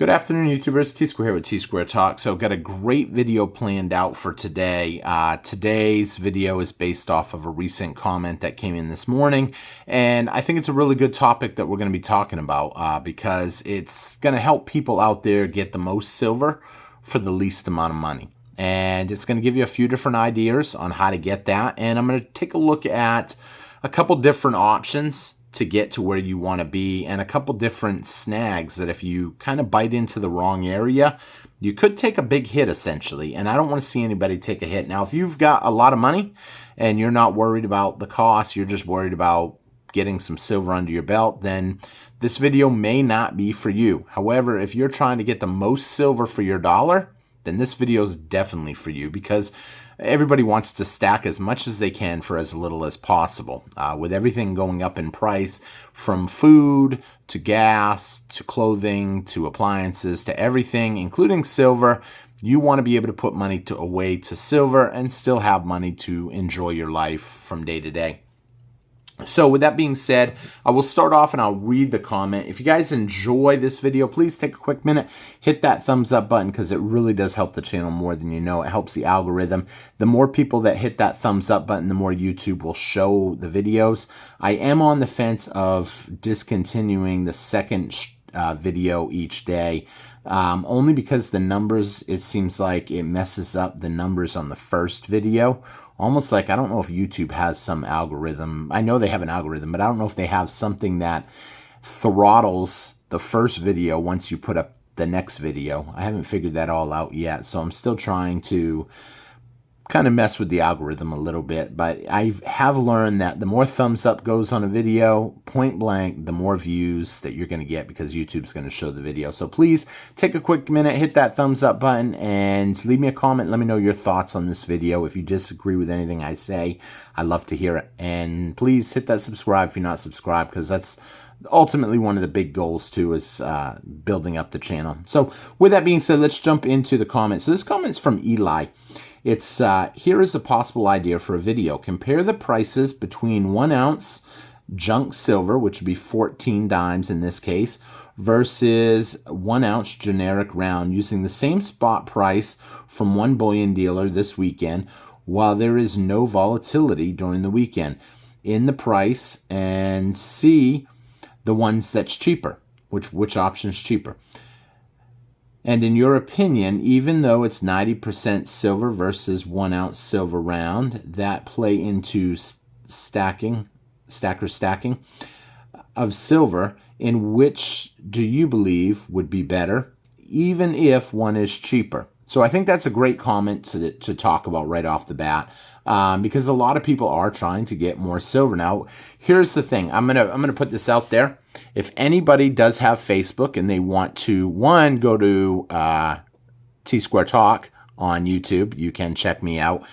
Good afternoon, YouTubers. T-Square here with T-Square Talk. So got a great video planned out for today. Today's video is based off of a recent comment that came in this morning. And I think it's a really good topic that we're going to be talking about because it's going to help people out there get the most silver for the least amount of money. And it's going to give you a few different ideas on how to get that. And I'm going to take a look at a couple different options to get to where you want to be, and a couple different snags that if you kind of bite into the wrong area, you could take a big hit essentially. And I don't want to see anybody take a hit. Now, if you've got a lot of money and you're not worried about the cost, you're just worried about getting some silver under your belt, then this video may not be for you. However, if you're trying to get the most silver for your dollar, then this video is definitely for you, because everybody wants to stack as much as they can for as little as possible. With everything going up in price, from food to gas to clothing to appliances to everything, including silver, you want to be able to put money away to silver and still have money to enjoy your life from day to day. So with that being said, I will start off and I'll read the comment. If you guys enjoy this video, please take a quick minute, hit that thumbs up button, because it really does help the channel more than you know. It helps the algorithm. The more people that hit that thumbs up button, the more YouTube will show the videos. I am on the fence of discontinuing the second video each day, only because the numbers, it seems like it messes up the numbers on the first video. Almost like, I don't know if YouTube has some algorithm. I know they have an algorithm, but I don't know if they have something that throttles the first video once you put up the next video. I haven't figured that all out yet, so I'm still trying to kind of mess with the algorithm a little bit. But I have learned that the more thumbs up goes on a video, point blank, the more views that you're going to get, because YouTube's going to show the video. So please take a quick minute, hit that thumbs up button, and leave me a comment. Let me know your thoughts on this video. If you disagree with anything I say, I'd love to hear it. And please hit that subscribe if you're not subscribed, because that's ultimately one of the big goals too, is building up the channel. So with that being said, let's jump into the comments. So this comment's from Eli. It's, here is a possible idea for a video. Compare the prices between 1 ounce junk silver, which would be 14 dimes in this case, versus 1 ounce generic round, using the same spot price from one bullion dealer this weekend, while there is no volatility during the weekend in the price, and see the ones that's cheaper, which option's cheaper. And in your opinion, even though it's 90% silver versus 1 ounce silver round, that play into stacking of silver, in which do you believe would be better, even if one is cheaper? So I think that's a great comment to talk about right off the bat, because a lot of people are trying to get more silver. Now, here's the thing. I'm gonna put this out there. If anybody does have Facebook and they want to, one, go to T-Square Talk on YouTube, you can check me out.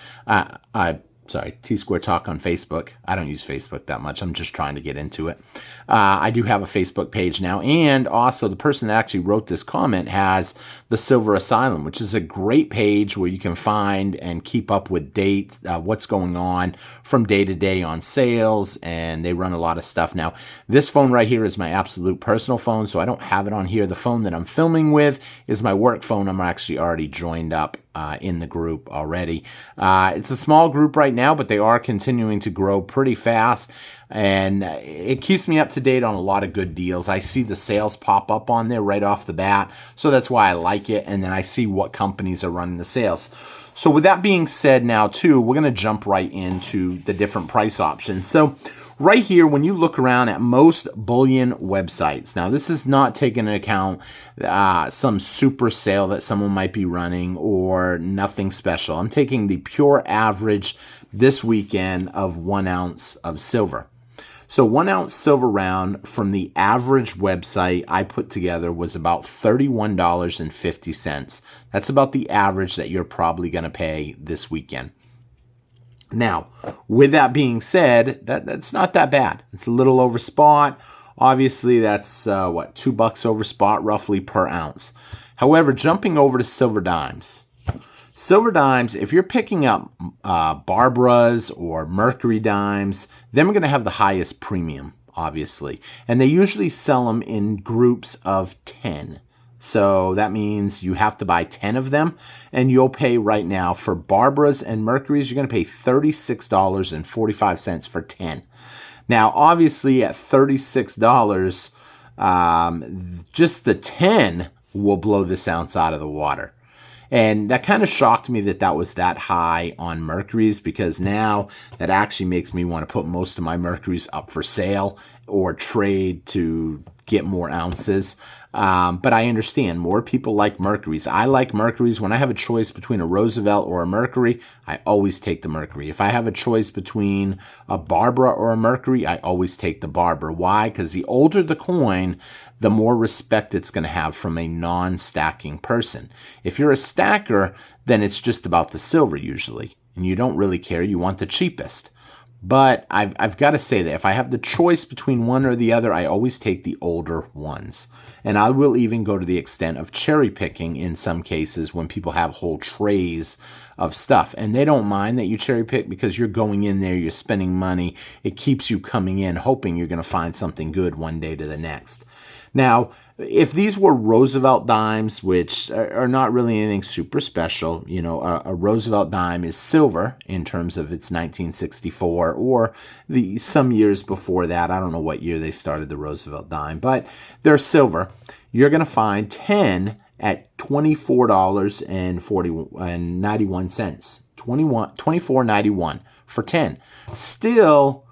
Sorry, T-Square Talk on Facebook. I don't use Facebook that much. I'm just trying to get into it. I do have a Facebook page now. And also, the person that actually wrote this comment has the Silver Asylum, which is a great page where you can find and keep up with dates, what's going on from day to day on sales, and they run a lot of stuff. Now, this phone right here is my absolute personal phone, so I don't have it on here. The phone that I'm filming with is my work phone. I'm actually already joined up in the group already. It's a small group right now, but they are continuing to grow pretty fast, and it keeps me up to date on a lot of good deals. I see the sales pop up on there right off the bat, so that's why I like it, and then I see what companies are running the sales. So with that being said, now too, we're going to jump right into the different price options. So right here, when you look around at most bullion websites, now this is not taking into account some super sale that someone might be running or nothing special. I'm taking the pure average this weekend of 1 ounce of silver. So 1 ounce silver round from the average website I put together was about $31.50. That's about the average that you're probably going to pay this weekend. Now, with that being said, that's not that bad. It's a little over spot. Obviously, that's, what, $2 over spot roughly per ounce. However, jumping over to silver dimes. Silver dimes, if you're picking up Barbara's or Mercury dimes, then we're going to have the highest premium, obviously. And they usually sell them in groups of 10. So that means you have to buy 10 of them, and you'll pay right now for Barbaras and Mercuries, you're going to pay $36.45 for 10. Now, obviously at $36, just the 10 will blow this ounce out of the water. And that kind of shocked me that that was that high on Mercuries, because now that actually makes me want to put most of my Mercuries up for sale or trade to get more ounces. But I understand more people like Mercuries. I like Mercuries. When I have a choice between a Roosevelt or a Mercury, I always take the Mercury. If I have a choice between a Barbara or a Mercury, I always take the Barbara. Why? Because the older the coin, the more respect it's going to have from a non-stacking person. If you're a stacker, then it's just about the silver usually, and you don't really care. You want the cheapest. But I've got to say that if I have the choice between one or the other, I always take the older ones. And I will even go to the extent of cherry picking in some cases when people have whole trays of stuff. And they don't mind that you cherry pick because you're going in there, you're spending money. It keeps you coming in hoping you're going to find something good one day to the next. Now, if these were Roosevelt dimes, which are not really anything super special, you know, a Roosevelt dime is silver in terms of its 1964 or some years before that. I don't know what year they started the Roosevelt dime, but they're silver. You're going to find 10 at $24.91. $24.91 for 10. Still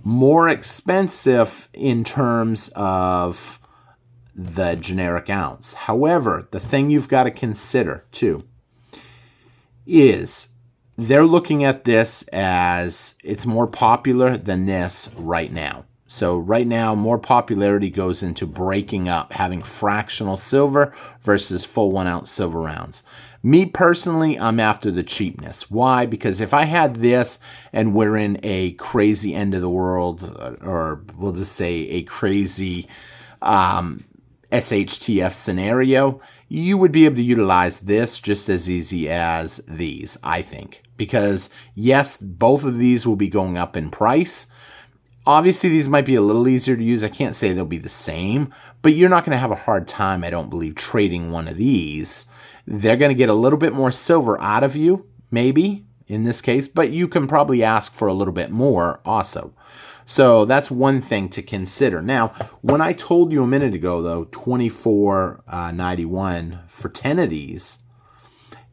more expensive in terms of the generic ounce. However, the thing you've got to consider too is they're looking at this as it's more popular than this right now. So right now, more popularity goes into breaking up, having fractional silver versus full 1 ounce silver rounds. Me personally, I'm after the cheapness. Why? Because if I had this and we're in a crazy end of the world, or we'll just say a crazy SHTF scenario, you would be able to utilize this just as easy as these, I think. Because yes, both of these will be going up in price. Obviously, these might be a little easier to use. I can't say they'll be the same, but you're not going to have a hard time, I don't believe, trading one of these. They're going to get a little bit more silver out of you, maybe, in this case, but you can probably ask for a little bit more also. So that's one thing to consider. Now, when I told you a minute ago, though, $24.91 for 10 of these,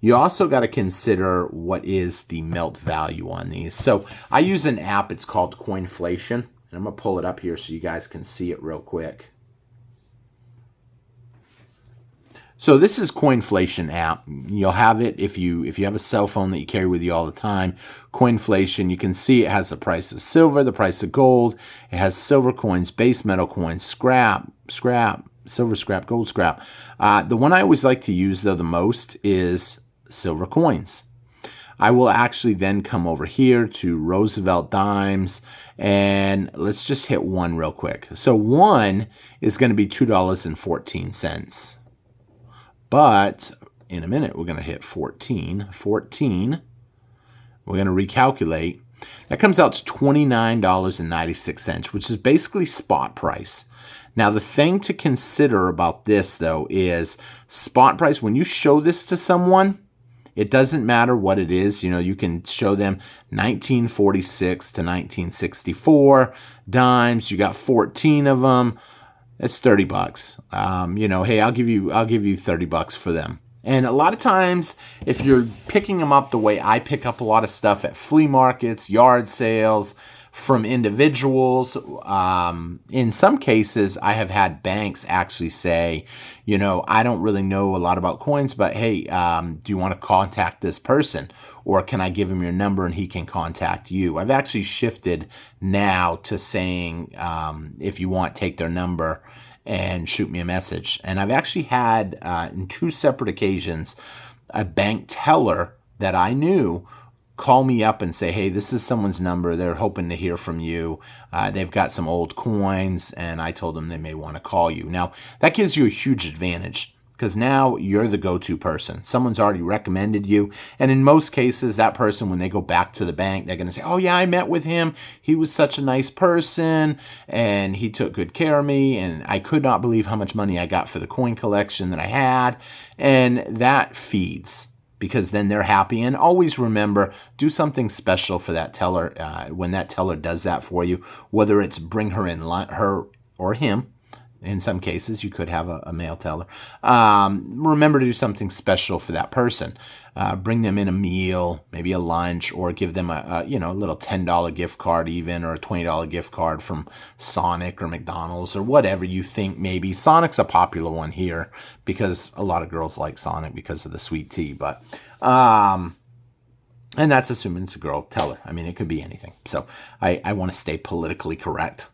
you also got to consider what is the melt value on these. So I use an app. It's called Coinflation. And I'm going to pull it up here so you guys can see it real quick. So this is Coinflation app. You'll have it if you have a cell phone that you carry with you all the time. Coinflation, you can see it has the price of silver, the price of gold. It has silver coins, base metal coins, scrap, silver scrap, gold scrap. The one I always like to use, though, the most is silver coins. I will actually then come over here to Roosevelt dimes, and let's just hit one real quick. So one is going to be $2.14. But in a minute, we're going to hit 14. We're going to recalculate. That comes out to $29.96, which is basically spot price. Now, the thing to consider about this, though, is spot price. When you show this to someone, it doesn't matter what it is. You know, you can show them 1946 to 1964 dimes. You got 14 of them. It's $30. You know, hey, I'll give you $30 for them. And a lot of times, if you're picking them up the way I pick up a lot of stuff at flea markets, yard sales, from individuals, in some cases, I have had banks actually say, you know, I don't really know a lot about coins, but hey, do you want to contact this person? Or can I give him your number and he can contact you? I've actually shifted now to saying, if you want, take their number and shoot me a message. And I've actually had, in 2 separate occasions, a bank teller that I knew call me up and say, hey, this is someone's number. They're hoping to hear from you. They've got some old coins, and I told them they may want to call you. Now, that gives you a huge advantage, because now you're the go-to person. Someone's already recommended you. And in most cases, that person, when they go back to the bank, they're going to say, oh yeah, I met with him. He was such a nice person and he took good care of me. And I could not believe how much money I got for the coin collection that I had. And that feeds, because then they're happy. And always remember, do something special for that teller when that teller does that for you, whether it's bring her in, her or him. In some cases, you could have a male teller. Remember to do something special for that person. Bring them in a meal, maybe a lunch, or give them a little $10 gift card even, or a $20 gift card from Sonic or McDonald's or whatever you think maybe. Sonic's a popular one here because a lot of girls like Sonic because of the sweet tea. But and that's assuming it's a girl teller. I mean, it could be anything. So I want to stay politically correct.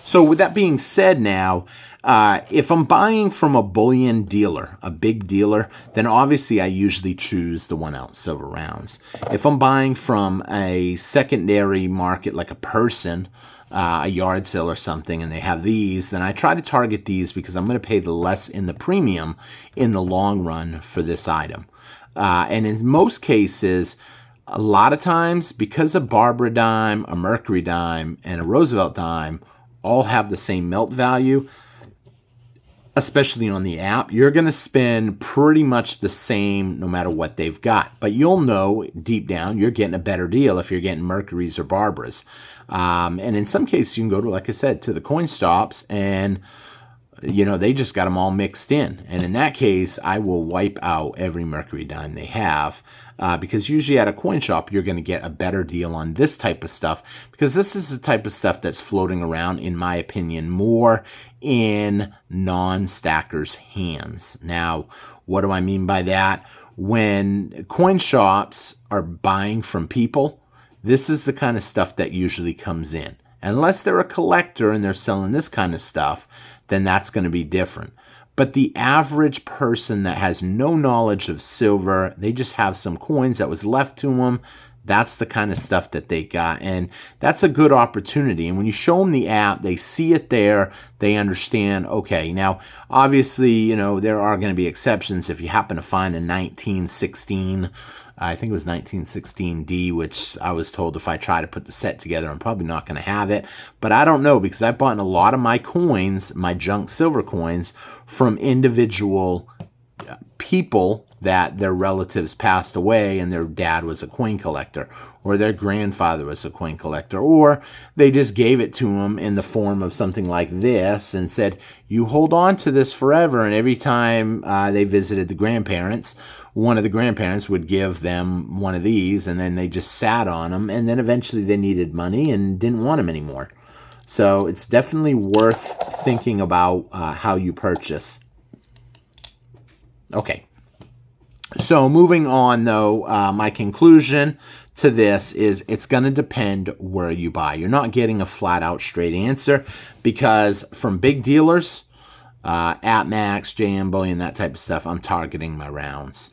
So with that being said now, if I'm buying from a bullion dealer, a big dealer, then obviously I usually choose the 1 ounce silver rounds. If I'm buying from a secondary market, like a person, a yard sale or something, and they have these, then I try to target these because I'm going to pay the less in the premium in the long run for this item. And in most cases, a lot of times, because a Barbara dime, a Mercury dime, and a Roosevelt dime all have the same melt value, especially on the app, you're going to spend pretty much the same no matter what they've got. But you'll know deep down you're getting a better deal if you're getting Mercuries or Barbaras. And in some cases, you can go to, like I said, to the coin stops and they just got them all mixed in. And in that case, I will wipe out every Mercury dime they have because usually at a coin shop, you're going to get a better deal on this type of stuff because this is the type of stuff that's floating around, in my opinion, more in non-stackers' hands. Now, what do I mean by that? When coin shops are buying from people, this is the kind of stuff that usually comes in. Unless they're a collector and they're selling this kind of stuff, then that's going to be different. But the average person that has no knowledge of silver, they just have some coins that was left to them, that's the kind of stuff that they got. And that's a good opportunity. And when you show them the app, they see it there, they understand, okay, now, obviously, there are going to be exceptions. If you happen to find a 1916, I think it was 1916D, which I was told if I try to put the set together, I'm probably not going to have it. But I don't know, because I bought a lot of my coins, my junk silver coins, from individual people that their relatives passed away and their dad was a coin collector, or their grandfather was a coin collector, or they just gave it to them in the form of something like this and said, you hold on to this forever. And every time they visited the grandparents, one of the grandparents would give them one of these, and then they just sat on them, and then eventually they needed money and didn't want them anymore. So it's definitely worth thinking about how you purchase. Okay. So moving on, though, my conclusion to this is it's going to depend where you buy. You're not getting a flat-out straight answer because from big dealers, AppMax, JM Bullion, that type of stuff, I'm targeting my rounds.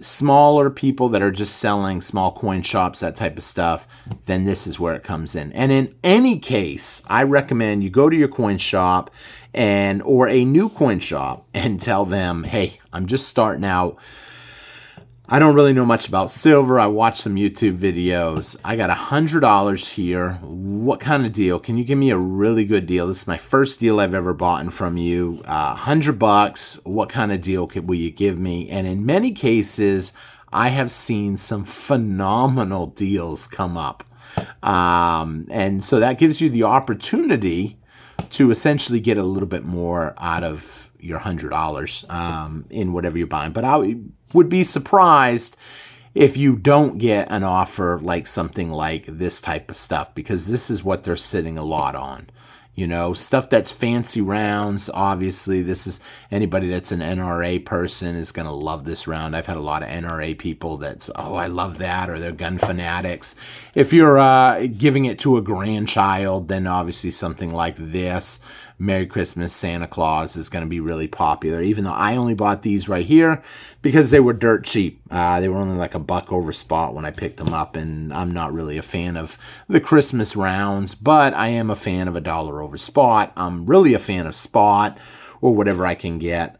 Smaller people that are just selling small coin shops, that type of stuff, then this is where it comes in. And in any case, I recommend you go to your coin shop or a new coin shop and tell them, hey, I'm just starting out. I don't really know much about silver. I watched some YouTube videos. I got $100 here. What kind of deal? Can you give me a really good deal? This is my first deal I've ever bought from you. $100. What kind of deal will you give me? And in many cases, I have seen some phenomenal deals come up. And so that gives you the opportunity to essentially get a little bit more out of your $100 in whatever you're buying. But I would be surprised if you don't get an offer like something like this type of stuff, because this is what they're sitting a lot on. Stuff that's fancy rounds. Obviously, this is anybody that's an NRA person is going to love this round. I've had a lot of NRA people that's, oh, I love that, or they're gun fanatics. If you're giving it to a grandchild, then obviously something like this, Merry Christmas, Santa Claus, is going to be really popular, even though I only bought these right here because they were dirt cheap. They were only like $1 over spot when I picked them up, and I'm not really a fan of the Christmas rounds, but I am a fan of $1 over spot. I'm really a fan of spot, or whatever I can get.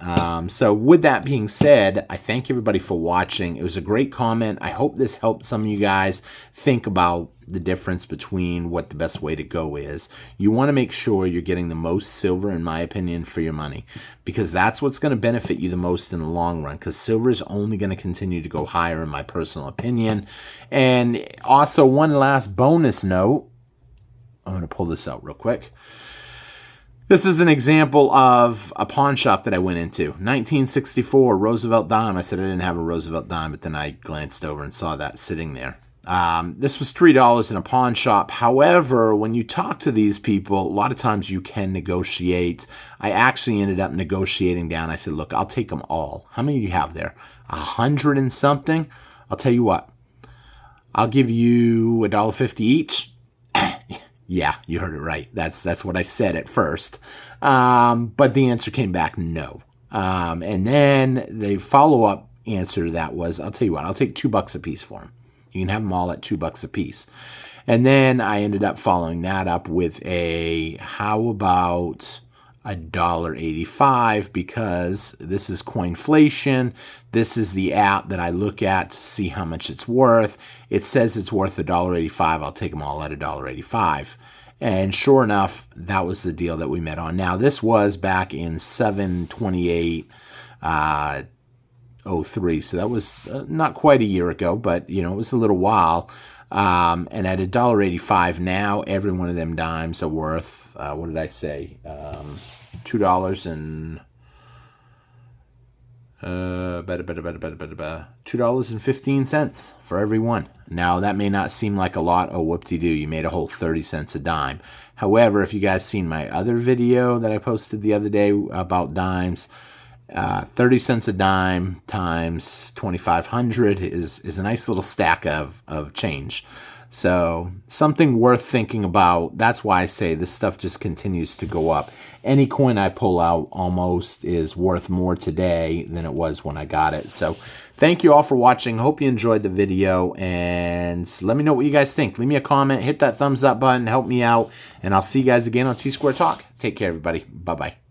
So with that being said, I thank everybody for watching. It was a great comment. I hope this helped some of you guys think about the difference between what the best way to go is. You want to make sure you're getting the most silver, in my opinion, for your money, because that's what's going to benefit you the most in the long run, because silver is only going to continue to go higher, in my personal opinion. And also, one last bonus note, I'm going to pull this out real quick. This is an example of a pawn shop that I went into. 1964 Roosevelt dime. I said I didn't have a Roosevelt dime, but then I glanced over and saw that sitting there. This was $3 in a pawn shop. However, when you talk to these people, a lot of times you can negotiate. I actually ended up negotiating down. I said, look, I'll take them all. How many do you have there? 100 and something? I'll tell you what. I'll give you $1.50 each. Yeah, you heard it right. That's what I said at first. But the answer came back no. And then the follow-up answer to that was, I'll tell you what, I'll take $2 a piece for them. You can have them all at $2 a piece. And then I ended up following that up with a, how about $1.85, because this is Coinflation. This is the app that I look at to see how much it's worth. It says it's worth $1.85. I'll take them all at $1.85. And sure enough, that was the deal that we met on. Now, this was back in 7/28/03, so that was not quite a year ago, but you know, it was a little while. And at $1.85 now, every one of them dimes are worth, what did I say? $2.15 for every one. Now, that may not seem like a lot. Oh, whoop-de-doo, you made a whole 30 cents a dime. However, if you guys seen my other video that I posted the other day about dimes, 30 cents a dime times 2,500 is a nice little stack of change. So something worth thinking about. That's why I say this stuff just continues to go up. Any coin I pull out almost is worth more today than it was when I got it. So thank you all for watching. Hope you enjoyed the video, and let me know what you guys think. Leave me a comment, hit that thumbs up button, help me out, and I'll see you guys again on T-Square Talk. Take care, everybody. Bye-bye.